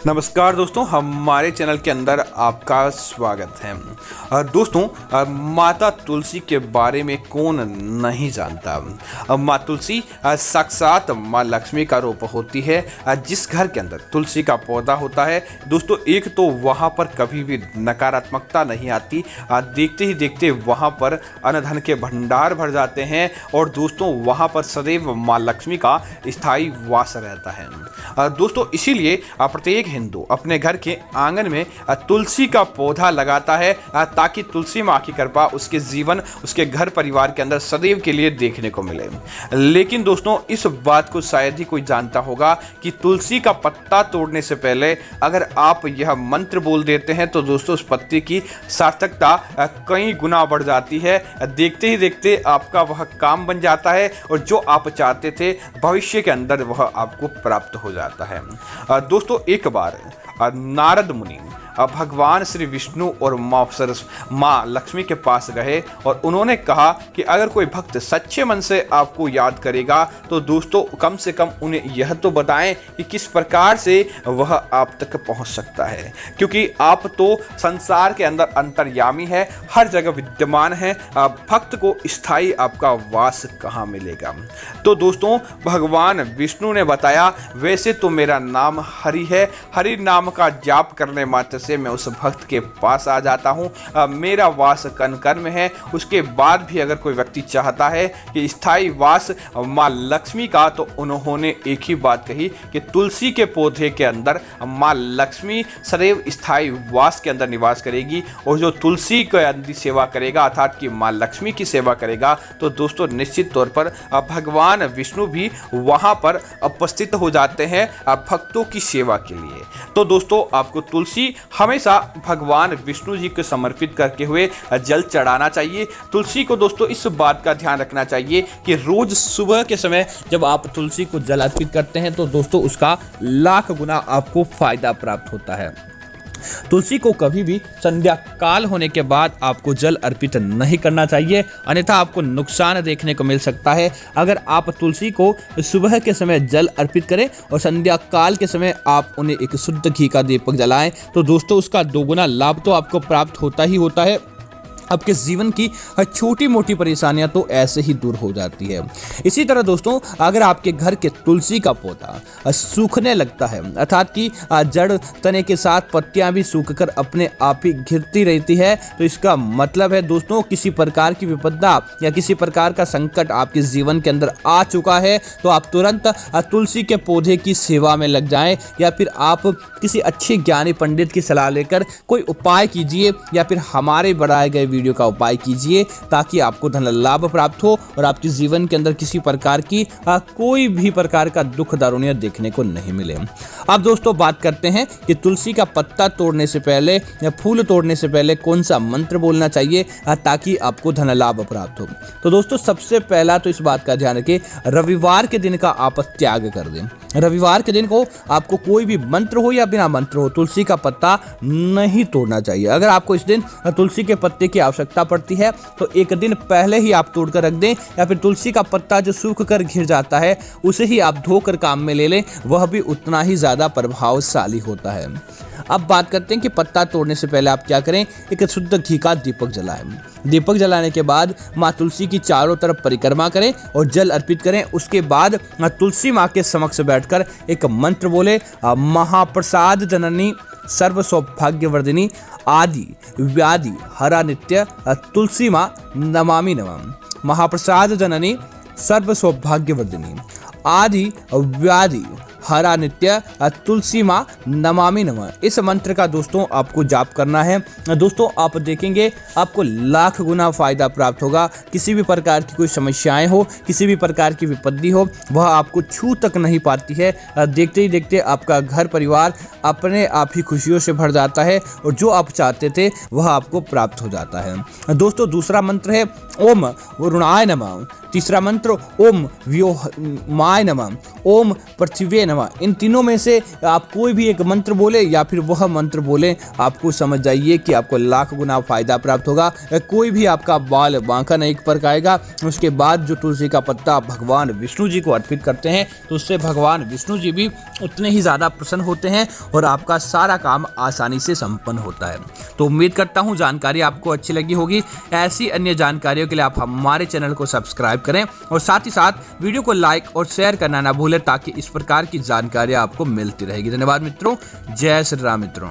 नमस्कार दोस्तों, हमारे चैनल के अंदर आपका स्वागत है। दोस्तों, माता तुलसी के बारे में कौन नहीं जानता। माँ तुलसी साक्षात माँ लक्ष्मी का रूप होती है। जिस घर के अंदर तुलसी का पौधा होता है दोस्तों, एक तो वहाँ पर कभी भी नकारात्मकता नहीं आती। देखते ही देखते वहाँ पर अन्न धन के भंडार भर जाते हैं और दोस्तों वहाँ पर सदैव माँ लक्ष्मी का स्थायी वास रहता है। दोस्तों इसीलिए प्रत्येक हिंदू अपने घर के आंगन में तुलसी का पौधा लगाता है ताकि तुलसी माँ की कृपा उसके जीवन, उसके घर परिवार के अंदर सदैव के लिए देखने को मिले। लेकिन दोस्तों इस बात को शायद ही कोई जानता होगा कि तुलसी का पत्ता तोड़ने से पहले अगर आप यह मंत्र बोल देते हैं तो दोस्तों उस पत्ते की सार्थकता कई गुना बढ़ जाती है। देखते ही देखते आपका वह काम बन जाता है और जो आप चाहते थे भविष्य के अंदर वह आपको प्राप्त हो जाता है। दोस्तों एक बार नारद मुनि भगवान श्री विष्णु और माँ लक्ष्मी के पास गए और उन्होंने कहा कि अगर कोई भक्त सच्चे मन से आपको याद करेगा तो दोस्तों कम से कम उन्हें यह तो बताएं कि किस प्रकार से वह आप तक पहुंच सकता है, क्योंकि आप तो संसार के अंदर अंतर्यामी है, हर जगह विद्यमान है। भक्त को स्थायी आपका वास कहाँ मिलेगा। तो दोस्तों भगवान विष्णु ने बताया, वैसे तो मेरा नाम हरि है, हरि नाम का जाप करने मात्र से मैं उस भक्त के पास आ जाता हूँ। मेरा वास कण कण में है। उसके बाद भी अगर कोई व्यक्ति चाहता है कि स्थायी वास माँ लक्ष्मी का, तो उन्होंने एक ही बात कही कि तुलसी के पौधे के अंदर माँ लक्ष्मी सदैव स्थायी वास के अंदर निवास करेगी। और जो तुलसी के अंदर सेवा करेगा अर्थात कि माँ लक्ष्मी की सेवा करेगा तो दोस्तों निश्चित तौर पर भगवान विष्णु भी वहाँ पर उपस्थित हो जाते हैं भक्तों की सेवा के लिए। तो दोस्तों आपको तुलसी हमेशा भगवान विष्णु जी को समर्पित करके हुए जल चढ़ाना चाहिए। तुलसी को दोस्तों इस बात का ध्यान रखना चाहिए कि रोज सुबह के समय जब आप तुलसी को जल अर्पित करते हैं तो दोस्तों उसका लाख गुना आपको फायदा प्राप्त होता है। तुलसी को कभी भी संध्या काल होने के बाद आपको जल अर्पित नहीं करना चाहिए, अन्यथा आपको नुकसान देखने को मिल सकता है। अगर आप तुलसी को सुबह के समय जल अर्पित करें और संध्या काल के समय आप उन्हें एक शुद्ध घी का दीपक जलाएं तो दोस्तों उसका दोगुना लाभ तो आपको प्राप्त होता ही होता है। आपके जीवन की छोटी मोटी परेशानियां तो ऐसे ही दूर हो जाती है। इसी तरह दोस्तों अगर आपके घर के तुलसी का पौधा सूखने लगता है अर्थात कि जड़ तने के साथ पत्तियां भी सूखकर अपने आप ही गिरती रहती है तो इसका मतलब है दोस्तों किसी प्रकार की विपदा या किसी प्रकार का संकट आपके जीवन के अंदर आ चुका है। तो आप तुरंत तुलसी के पौधे की सेवा में लग जाएं या फिर आप किसी अच्छे ज्ञानी पंडित की सलाह लेकर कोई उपाय कीजिए या फिर हमारे बढ़ाए गए वीडियो का उपाय कीजिए ताकि आपको धन लाभ प्राप्त हो और आपके जीवन के अंदर किसी प्रकार की कोई भी प्रकार का दुख दारुण्य देखने को नहीं मिले। अब दोस्तों बात करते हैं कि तुलसी का पत्ता तोड़ने से पहले या फूल तोड़ने से पहले कौन सा मंत्र बोलना चाहिए ताकि आपको धन लाभ प्राप्त हो। तो दोस्तों सबसे पहला तो इस बात का ध्यान रखें, रविवार के दिन का आप त्याग कर दें। रविवार के दिन को आपको कोई भी मंत्र हो या बिना मंत्र हो तुलसी का पत्ता नहीं तोड़ना चाहिए। अगर आपको इस दिन तुलसी के पत्ते की आवश्यकता पड़ती है तो एक दिन पहले ही आप तोड़ कर रख दें या फिर तुलसी का पत्ता जो सूख कर घिर जाता है उसे ही आप धोकर काम में ले लें, वह भी उतना ही ज़्यादा प्रभावशाली होता है। अब बात करते हैं कि पत्ता तोड़ने से पहले आप क्या करें, एक शुद्ध घी का दीपक जलाएं। दीपक जलाने के बाद माँ तुलसी की चारों तरफ परिक्रमा करें और जल अर्पित करें। उसके बाद तुलसी माँ के समक्ष बैठकर एक मंत्र बोले, महाप्रसाद जननी सर्व सौभाग्यवर्धिनी आदि व्याधि हरा नित्य तुलसी माँ नमामि नमः। महाप्रसाद जननी सर्व सौभाग्यवर्धिनी आदि व्याधि हरा नित्य तुलसी माँ नमामि नमः। इस मंत्र का दोस्तों आपको जाप करना है। दोस्तों आप देखेंगे आपको लाख गुना फायदा प्राप्त होगा। किसी भी प्रकार की कोई समस्याएं हो, किसी भी प्रकार की विपत्ति हो, वह आपको छू तक नहीं पाती है। देखते ही देखते आपका घर परिवार अपने आप ही खुशियों से भर जाता है और जो आप चाहते थे वह आपको प्राप्त हो जाता है। दोस्तों दूसरा मंत्र है ओम वरुणाय नमः। तीसरा मंत्र ओम व्योमाय नमः। ओम पृथ्वी नमः। नमः, इन तीनों में से आप कोई भी एक मंत्र बोले या फिर वह मंत्र बोले, आपको समझ जाइए कि आपको लाख गुना फायदा प्राप्त होगा। कोई भी आपका बाल बांका नहीं पर आएगा। उसके बाद जो तुलसी का पत्ता भगवान विष्णु जी को अर्पित करते हैं तो उससे भगवान विष्णु जी भी उतने ही ज़्यादा प्रसन्न होते हैं और आपका सारा काम आसानी से संपन्न होता है। तो उम्मीद करता हूँ जानकारी आपको अच्छी लगी होगी। ऐसी अन्य जानकारियों के लिए आप हमारे चैनल को सब्सक्राइब करें और साथ ही साथ वीडियो को लाइक और शेयर करना ना भूलें ताकि इस प्रकार की जानकारी आपको मिलती रहेगी। धन्यवाद मित्रों। जय श्री राम मित्रों।